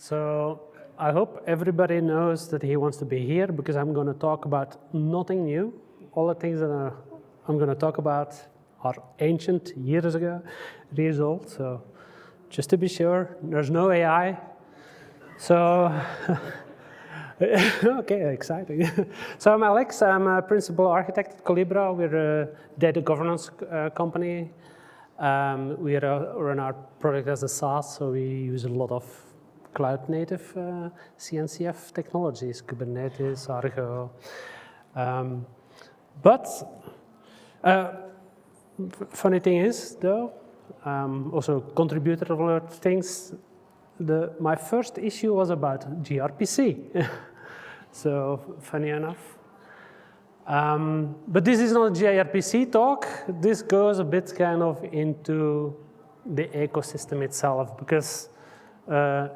So I hope everybody knows that he wants to be here because I'm going to talk about nothing new. All the things that I'm going to talk about are ancient, years old. So just to be sure, there's no AI. So, okay, exciting. So I'm Alex, I'm a principal architect at Collibra. We're a data governance company. We run our product as a SaaS, so we use a lot of cloud-native CNCF technologies, Kubernetes, Argo. But funny thing is, though, also contributed a lot of things. My first issue was about gRPC. So funny enough. But this is not a gRPC talk. This goes a bit kind of into the ecosystem itself, because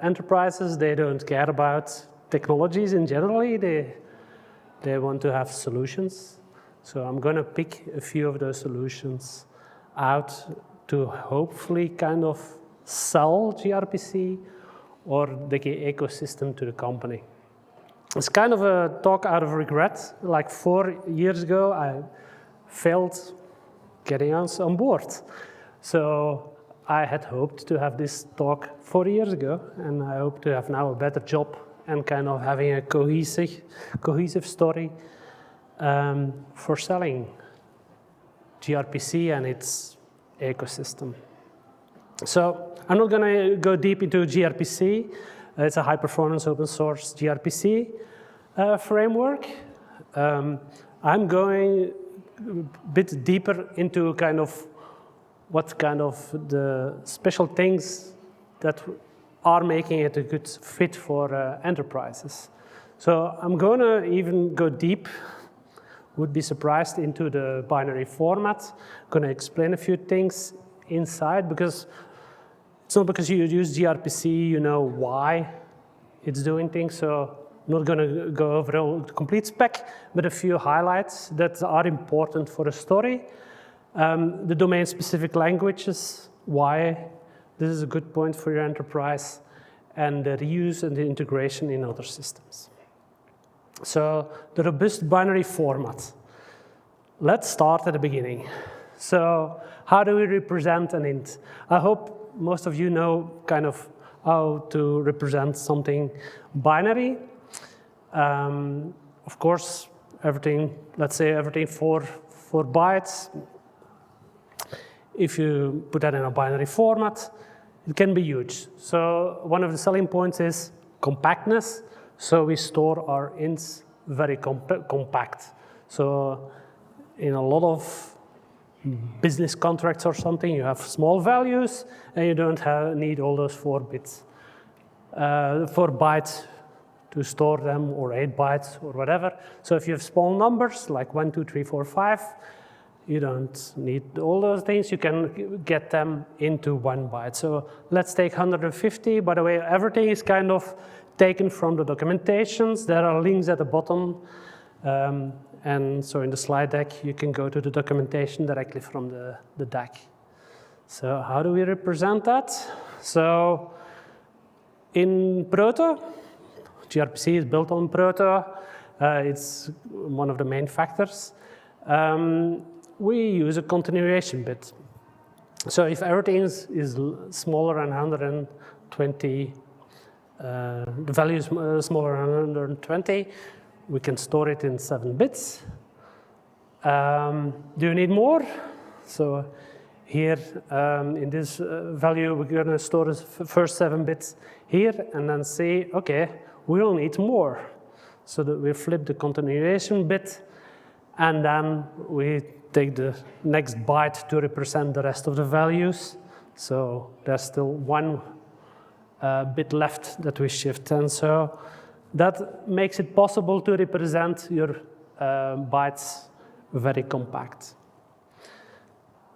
enterprises, they don't care about technologies in general. They want to have solutions. So I'm going to pick a few of those solutions out to hopefully kind of sell gRPC or the ecosystem to the company. It's kind of a talk out of regret. Like 4 years ago, I failed getting us on board. So I had hoped to have this talk 4 years ago, and I hope to have now a better job and kind of having a cohesive story for selling gRPC and its ecosystem. So I'm not going to go deep into gRPC. It's a high-performance open-source gRPC framework. I'm going a bit deeper into kind of what kind of the special things that are making it a good fit for enterprises. So I'm going to even go deep, would be surprised, into the binary format. I'm going to explain a few things inside, because it's not because you use gRPC, you know why it's doing things. So I'm not going to go over the complete spec, but a few highlights that are important for a story. The domain-specific languages, why this is a good point for your enterprise, and the reuse and the integration in other systems. So the robust binary format. Let's start at the beginning. So how do we represent an int? I hope most of you know kind of how to represent something binary. Of course, everything, let's say everything 4 bytes. If you put that in a binary format, it can be huge. So one of the selling points is compactness. So we store our ints very compact. So in a lot of business contracts or something, you have small values, and you don't need all those 4 bytes to store them, or 8 bytes, or whatever. So if you have small numbers, like 1, 2, 3, 4, 5, you don't need all those things. You can get them into 1 byte. So let's take 150. By the way, everything is kind of taken from the documentations. There are links at the bottom. And so in the slide deck, you can go to the documentation directly from the deck. So how do we represent that? So in Proto, gRPC is built on Proto. It's one of the main factors. We use a continuation bit. So if everything is smaller than 120, the value is smaller than 120, we can store it in 7 bits. Do you need more? So here, in this value, we're going to store the first 7 bits here, and then say, okay, we'll need more. So that we flip the continuation bit, and then we take the next byte to represent the rest of the values. So there's still 1 bit left that we shift. And so that makes it possible to represent your bytes very compact.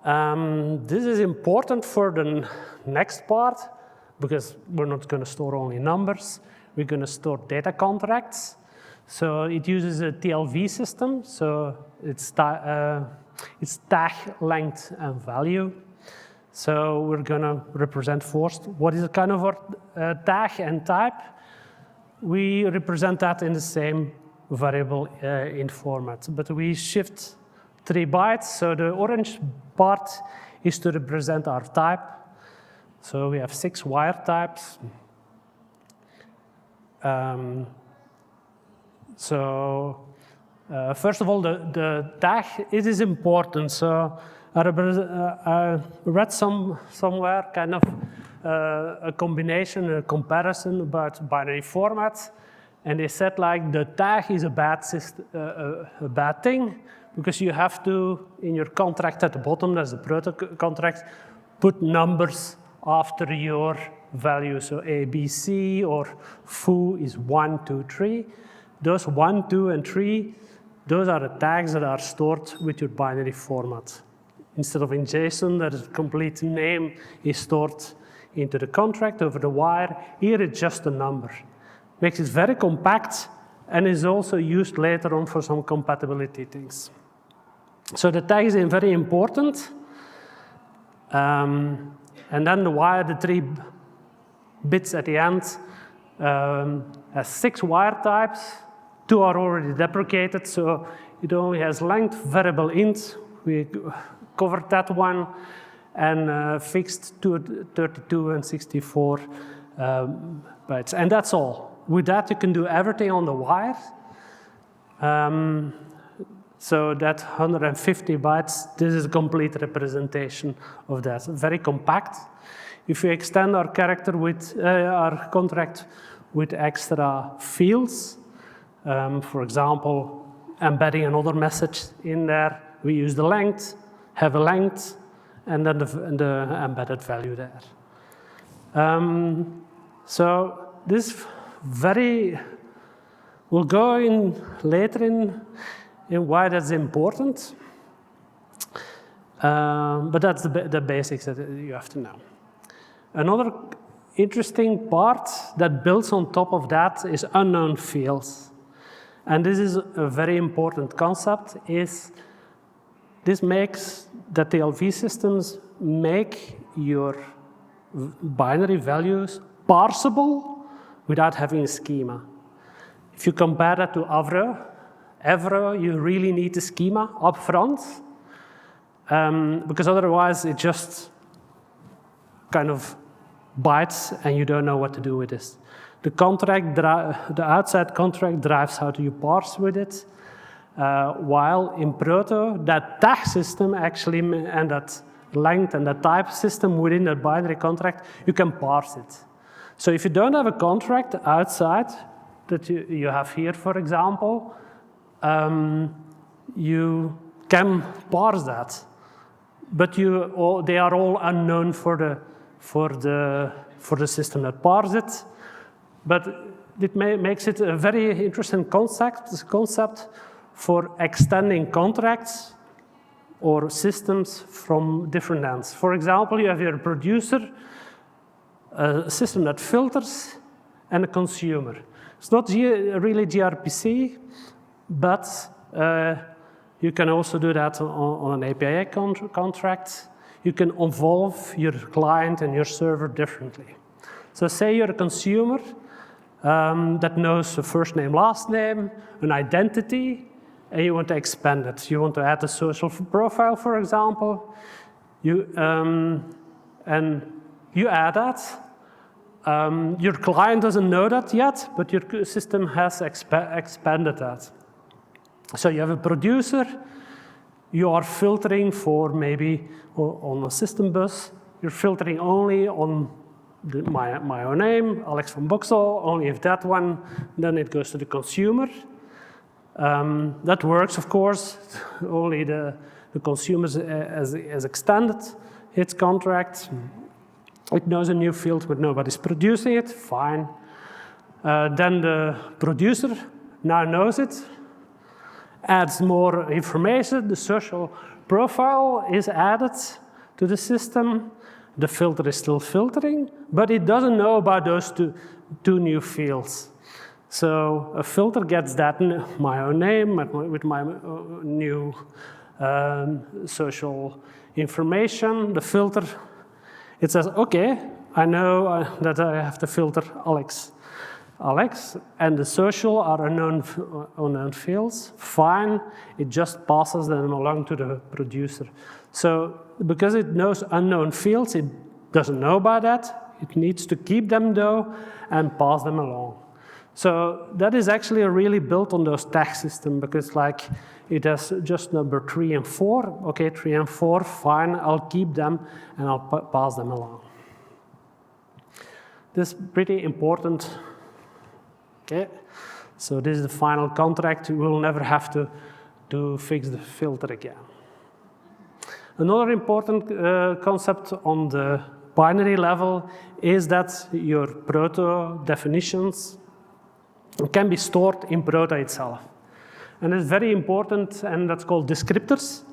This is important for the next part, because we're not going to store only numbers. We're going to store data contracts. So it uses a TLV system. So it's tag, length, and value. So we're going to represent first what is a kind of a tag and type. We represent that in the same variable int format, but we shift 3 bytes. So the orange part is to represent our type. So we have 6 wire types. First of all, the tag, it is important. So I read somewhere kind of a combination, a comparison about binary formats, and they said like the tag is a bad thing because you have to, in your contract at the bottom, there's a proto contract, put numbers after your value. So A, B, C, or foo is 1, 2, 3. Those 1, 2, and 3, those are the tags that are stored with your binary format. Instead of in JSON, that the complete name is stored into the contract over the wire. Here it's just a number. Makes it very compact and is also used later on for some compatibility things. So the tag is very important. And then the wire, the 3 bits at the end, has 6 wire types. 2 are already deprecated, so it only has length, variable int. We covered that one, and fixed 32 and 64 bytes. And that's all. With that, you can do everything on the wire. So that 150 bytes, this is a complete representation of that. Very compact. If we extend our character with our contract with extra fields, for example, embedding another message in there, we use the length, have a length, and then the embedded value there. So this we'll go in later in why that's important. But that's the basics that you have to know. Another interesting part that builds on top of that is unknown fields. And this is a very important concept, this makes that the LV systems make your binary values parsable without having a schema. If you compare that to Avro, you really need a schema up front, because otherwise it just kind of bites and you don't know what to do with this. The outside contract drives how do you parse with it, while in Proto, that tag system actually, and that length and that type system within that binary contract, you can parse it. So if you don't have a contract outside that you have here, for example, you can parse that, but they are all unknown for the system that parses it. But it makes it a very interesting concept for extending contracts or systems from different ends. For example, you have your producer, a system that filters, and a consumer. It's not really gRPC, but you can also do that on an API contract. You can involve your client and your server differently. So say you're a consumer that knows the first name, last name, an identity, and you want to expand it. You want to add a social profile, for example. And you add that. Your client doesn't know that yet, but your system has expanded that. So you have a producer. You are filtering for maybe on a system bus. You're filtering only on my own name, Alex from Boxel, only if that one, then it goes to the consumer. That works, of course. Only the consumer has extended its contract. It knows a new field, but nobody's producing it. Fine. Then the producer now knows it, adds more information. The social profile is added to the system. The filter is still filtering, but it doesn't know about those two new fields. So a filter gets that my own name with my new social information. The filter It says, okay, I know that I have to filter Alex, and the social are unknown fields. Fine, it just passes them along to the producer. So because it knows unknown fields, it doesn't know about that. It needs to keep them though and pass them along. So that is actually really built on those tag system, because like it has just number 3 and 4. Okay, 3 and 4, fine, I'll keep them and I'll pass them along. This is pretty important. Okay, so this is the final contract. We will never have to fix the filter again. Another important concept on the binary level is that your proto definitions can be stored in proto itself. And it's very important, and that's called descriptors.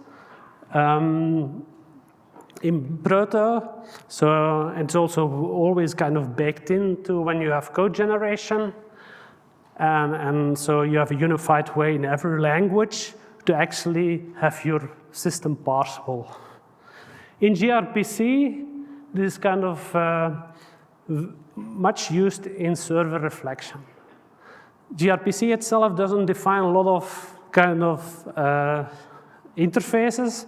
In proto, so it's also always kind of baked into when you have code generation. And so you have a unified way in every language to actually have your system parsable. In gRPC, this is kind of much used in server reflection. gRPC itself doesn't define a lot of kind of interfaces,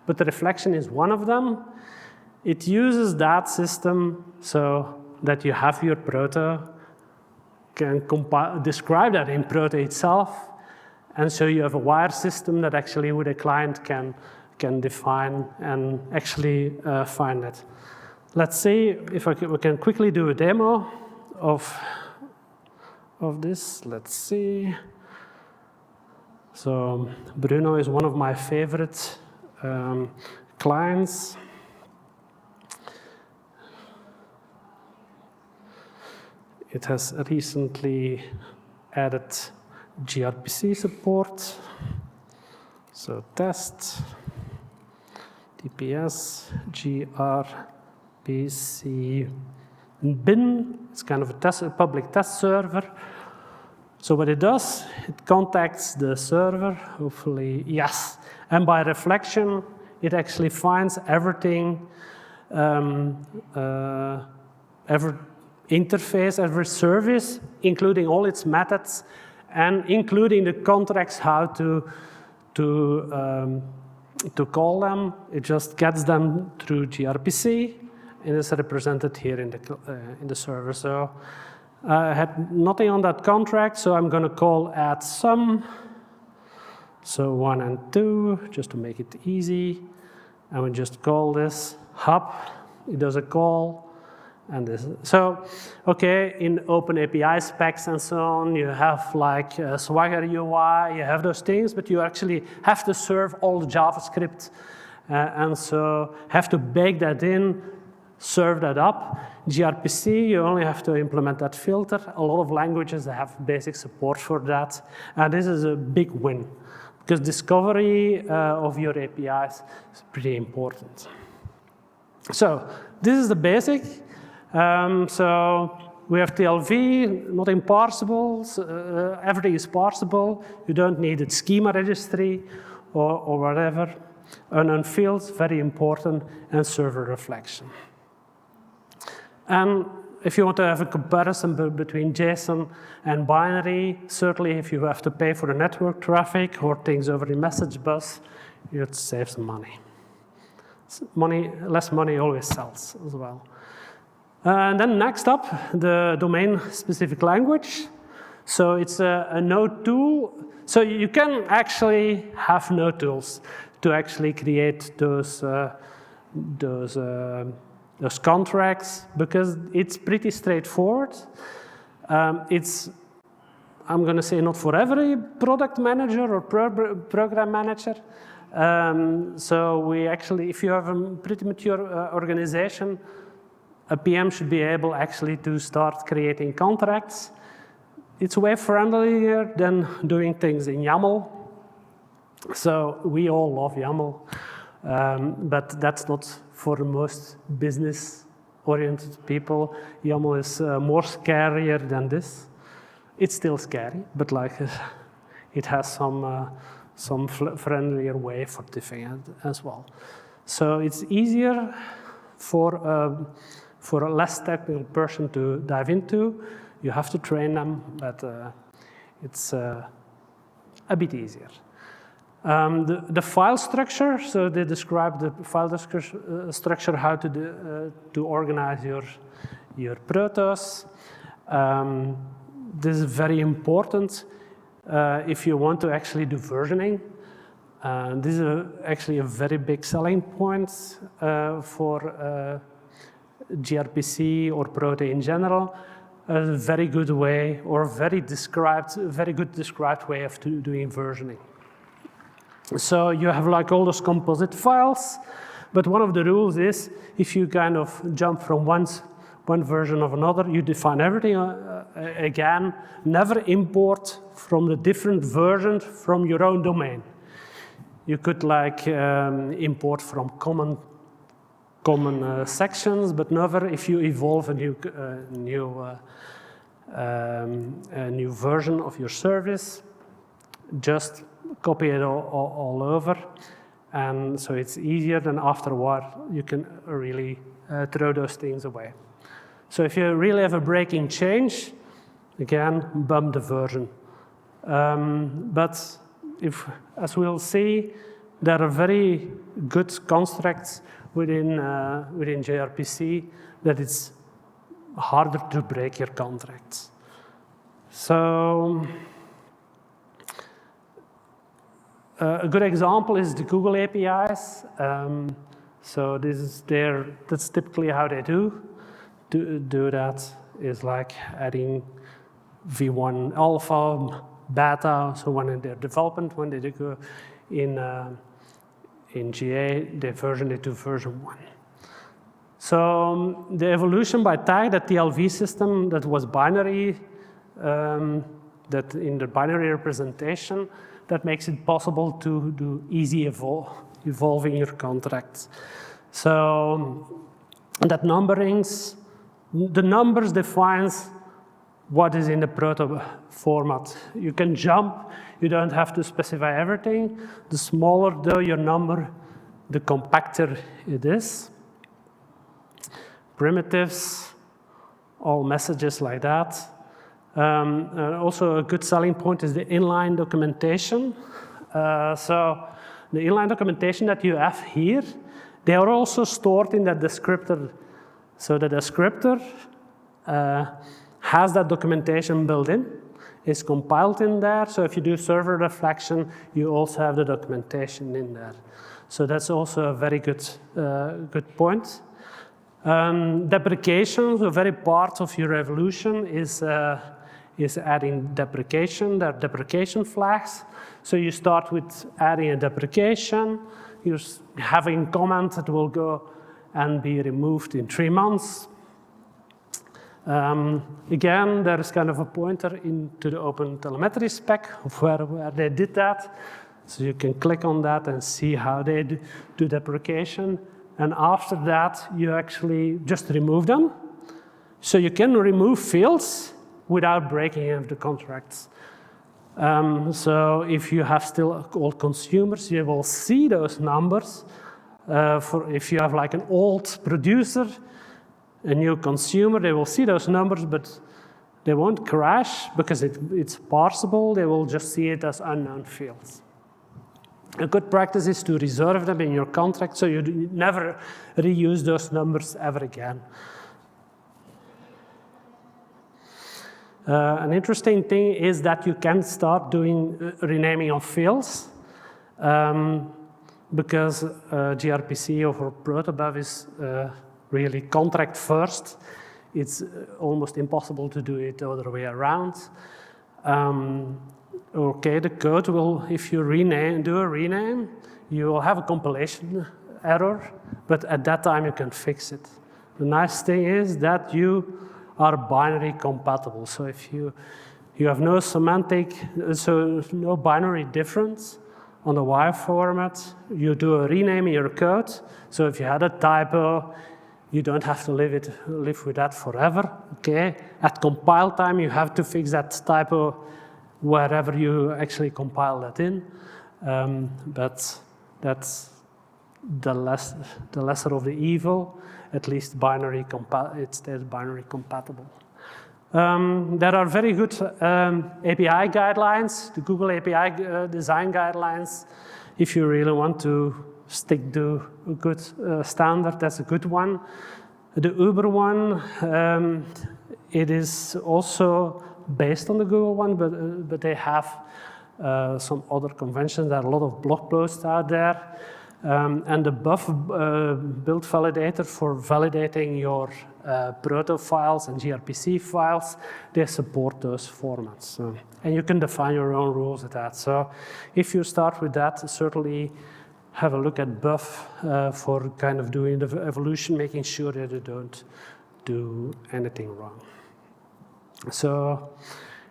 but the reflection is one of them. It uses that system so that you have your proto, can describe that in proto itself, and so you have a wire system that actually with a client can define and actually find it. Let's see if we can quickly do a demo of this. Let's see. So Bruno is one of my favorite clients. It has recently added gRPC support. So test, TPS, gRPC bin. It's kind of a public test server. So what it does, it contacts the server, hopefully, yes. And by reflection, it actually finds everything, every interface, every service, including all its methods, and including the contracts, how to call them. It just gets them through gRPC, and it's represented here in the server. So I had nothing on that contract, so I'm going to call add sum. So 1 and 2, just to make it easy. And we just call this hub. It does a call. And this. So, okay, in open API specs and so on, you have like Swagger UI, you have those things, but you actually have to serve all the JavaScript. And so have to bake that in, serve that up. gRPC, you only have to implement that filter. A lot of languages have basic support for that. And this is a big win, because discovery of your APIs is pretty important. So this is the basic. So we have TLV, nothing parsable, everything is parsable. You don't need a schema registry or whatever. Unknown fields, very important, and server reflection. And if you want to have a comparison between JSON and binary, certainly if you have to pay for the network traffic or things over the message bus, you'd save some money. Less money always sells as well. And then next up, the domain-specific language. So it's a node tool. So you can actually have node tools to actually create those contracts, because it's pretty straightforward. It's, I'm going to say, not for every product manager or program manager. So we actually, if you have a pretty mature organization, a PM should be able actually to start creating contracts. It's way friendlier than doing things in YAML. So we all love YAML, but that's not for the most business-oriented people. YAML is more scarier than this. It's still scary, but like it has some friendlier way for diffing it as well. So it's easier for a less technical person to dive into. You have to train them, but it's a bit easier. The file structure, so they describe the file structure, how to organize your protos. This is very important if you want to actually do versioning. This is actually a very big selling point for gRPC or Proto in general. A very good way, or very good described way of doing versioning. So you have like all those composite files, but one of the rules is if you kind of jump from one version of another, you define everything again. Never import from the different versions from your own domain. You could like import from common sections, but never if you evolve a new version of your service. Just copy it all over, and so it's easier. Then after a while, you can really throw those things away. So if you really have a breaking change, again, bump the version. But as we'll see, there are very good constructs within gRPC that it's harder to break your contracts. So a good example is the Google APIs. So that's typically how they do that, is like adding v1 alpha, beta, so when in their development, when they go in GA, they version it to version 1. So the evolution by tag, the TLV system that was binary, that in the binary representation, that makes it possible to do easy evolving your contracts. So that the numbers defines what is in the Protobuf format. You can jump, you don't have to specify everything. The smaller though your number, the compacter it is. Primitives, all messages like that. Also a good selling point is the inline documentation. So the inline documentation that you have here, they are also stored in that descriptor. So the descriptor has that documentation built in. It's compiled in there. So if you do server reflection, you also have the documentation in there. So that's also a very good point. Deprecation, so very part of your evolution is adding deprecation. There are deprecation flags. So you start with adding a deprecation. You're having comment that will go and be removed in 3 months. Again, there is kind of a pointer into the open telemetry spec of where they did that. So you can click on that and see how they do deprecation. And after that, you actually just remove them. So you can remove fields without breaking any of the contracts. So if you have still old consumers, you will see those numbers. If you have like an old producer, a new consumer, they will see those numbers, but they won't crash because it's parsable. They will just see it as unknown fields. A good practice is to reserve them in your contract so you never reuse those numbers ever again. An interesting thing is that you can start doing renaming of fields because gRPC over Protobuf is really contract first. It's almost impossible to do it the other way around. Okay, the code will, if you do a rename, you will have a compilation error, but at that time you can fix it. The nice thing is that you are binary compatible. So if you have no semantic, so no binary difference on the Y format, you do a rename in your code. So if you had a typo, you don't have to live with that forever. Okay, at compile time, you have to fix that typo wherever you actually compile that in. But that's the lesser of the evil, at least it stays binary compatible. There are very good API guidelines, the Google API design guidelines. If you really want to stick to a good standard, that's a good one. The Uber one, it is also based on the Google one, but they have some other conventions. There are a lot of blog posts out there. And the Buff build validator for validating your proto files and gRPC files, they support those formats. And you can define your own rules with that. So if you start with that, certainly have a look at Buff for kind of doing the evolution, making sure that you don't do anything wrong. So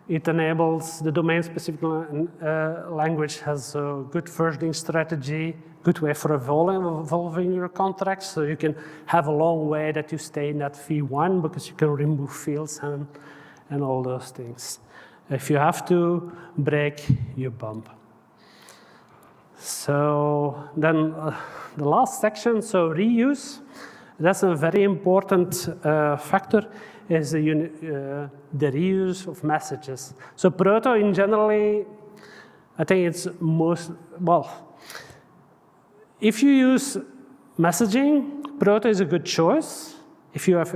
it enables the domain-specific language, has a good versioning strategy, good way for evolving your contracts. So you can have a long way that you stay in that V1 because you can remove fields and all those things. If you have to break, you bump. So then the last section, so reuse. That's a very important factor, is the reuse of messages. So Proto in generally, I think it's most, well, if you use messaging, Proto is a good choice. If you have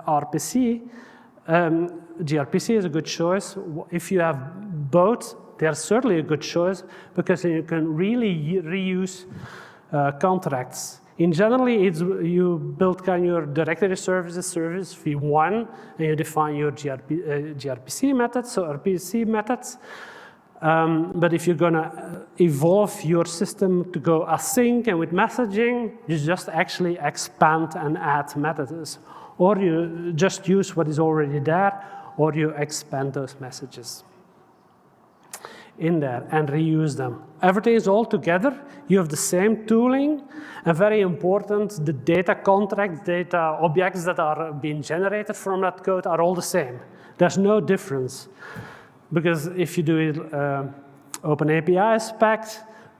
RPC, gRPC is a good choice. If you have both, they're certainly a good choice because you can really reuse contracts. In generally, you build kind of your directory services service v1, and you define your gRPC methods, so RPC methods. But if you're going to evolve your system to go async and with messaging, you just actually expand and add methods. Or you just use what is already there, or you expand those messages in there and reuse them. Everything is all together. You have the same tooling, and very important, the data contracts, data objects that are being generated from that code are all the same. There's no difference. Because if you do it open API spec,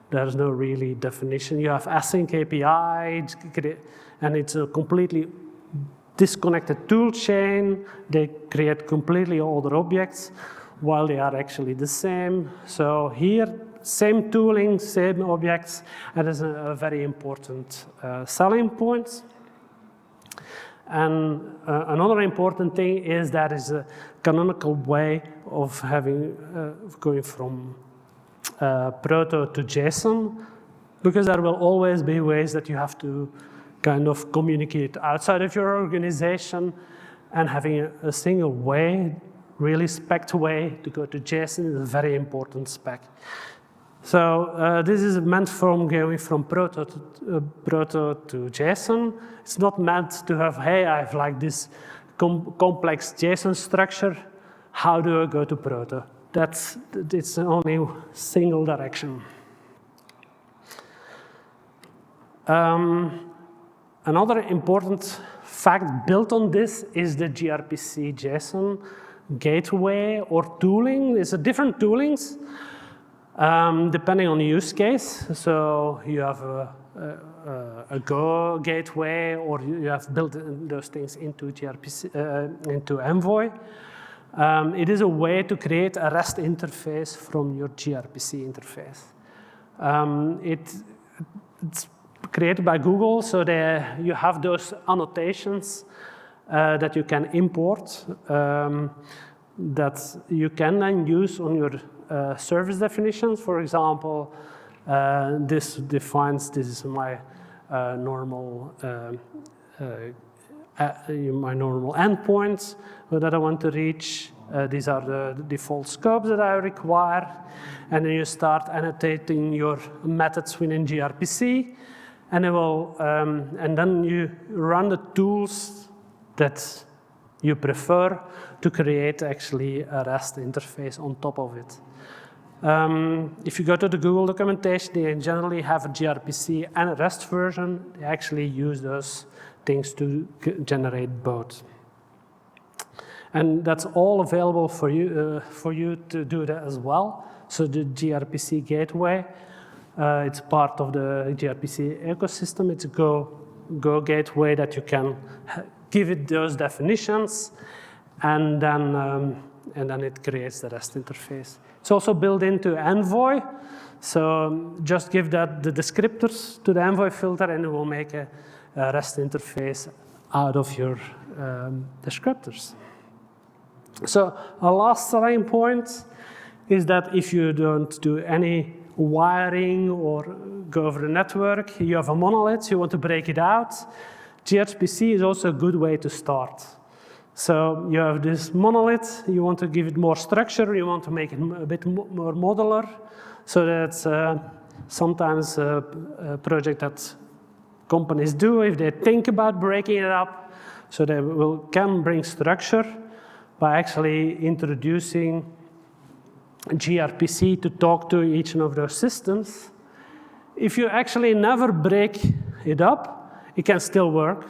there's no really definition. You have async API, and it's a completely disconnected tool chain. They create completely other objects while they are actually the same. So here, same tooling, same objects, and it's a very important selling point. And another important thing is that is a canonical way of having going from Proto to JSON, because there will always be ways that you have to kind of communicate outside of your organization, and having a single way, really spec'd way to go to JSON is a very important spec. So this is meant from going from Proto to JSON. It's not meant to have, hey, I have like this complex JSON structure. How do I go to Proto? It's only single direction. Another important fact built on this is the gRPC JSON gateway or tooling. It's a different toolings. Depending on the use case, so you have a Go gateway, or you have built those things into gRPC, into Envoy. It is a way to create a REST interface from your gRPC interface. It's created by Google, so you have those annotations that you can import, that you can then use on your service definitions. For example, this defines, this is my normal endpoints that I want to reach. These are the default scopes that I require. And then you start annotating your methods within gRPC, and it will, and then you run the tools that you prefer to create actually a REST interface on top of it. If you go to the Google documentation, they generally have a gRPC and a REST version. They actually use those things to generate both. And that's all available for you to do that as well. So the gRPC gateway It's part of the gRPC ecosystem. It's a Go gateway that you can give it those definitions, and then it creates the REST interface. It's also built into Envoy, so just give that the descriptors to the Envoy filter, and it will make a REST interface out of your descriptors. So a last selling point is that if you don't do any wiring or go over the network, you have a monolith, you want to break it out, gRPC is also a good way to start. So you have this monolith, you want to give it more structure, you want to make it a bit more modular, so that's sometimes a project that companies do if they think about breaking it up, so they can bring structure by actually introducing gRPC to talk to each one of those systems. If you actually never break it up, it can still work.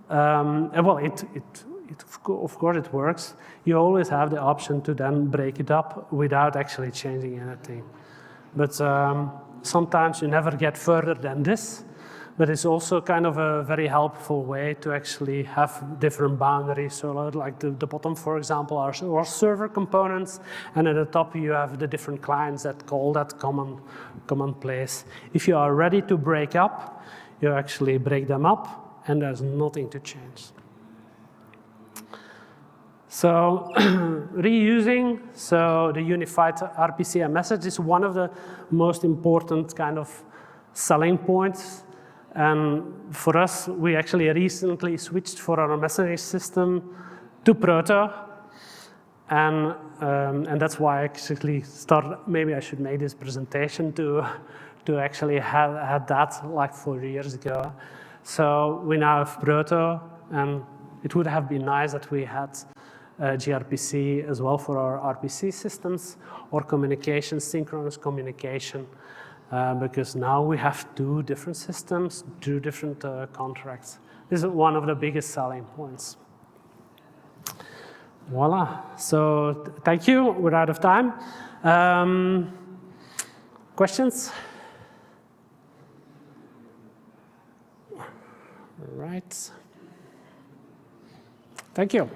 Well, of course it works. You always have the option to then break it up without actually changing anything. But sometimes you never get further than this. But it's also kind of a very helpful way to actually have different boundaries. So like the bottom, for example, are server components, and at the top you have the different clients that call that common place. If you are ready to break up, you actually break them up, and there's nothing to change. So reusing, so the unified RPC and message is one of the most important kind of selling points. And for us, we actually recently switched for our messaging system to Proto. And that's why I actually started, maybe I should make this presentation to actually had that like 4 years ago. So we now have Proto, and it would have been nice that we had gRPC as well for our RPC systems, or communication, synchronous communication. Because now we have 2 different systems, 2 different contracts. This is one of the biggest selling points. Voila. So thank you. We're out of time. Questions? All right. Thank you.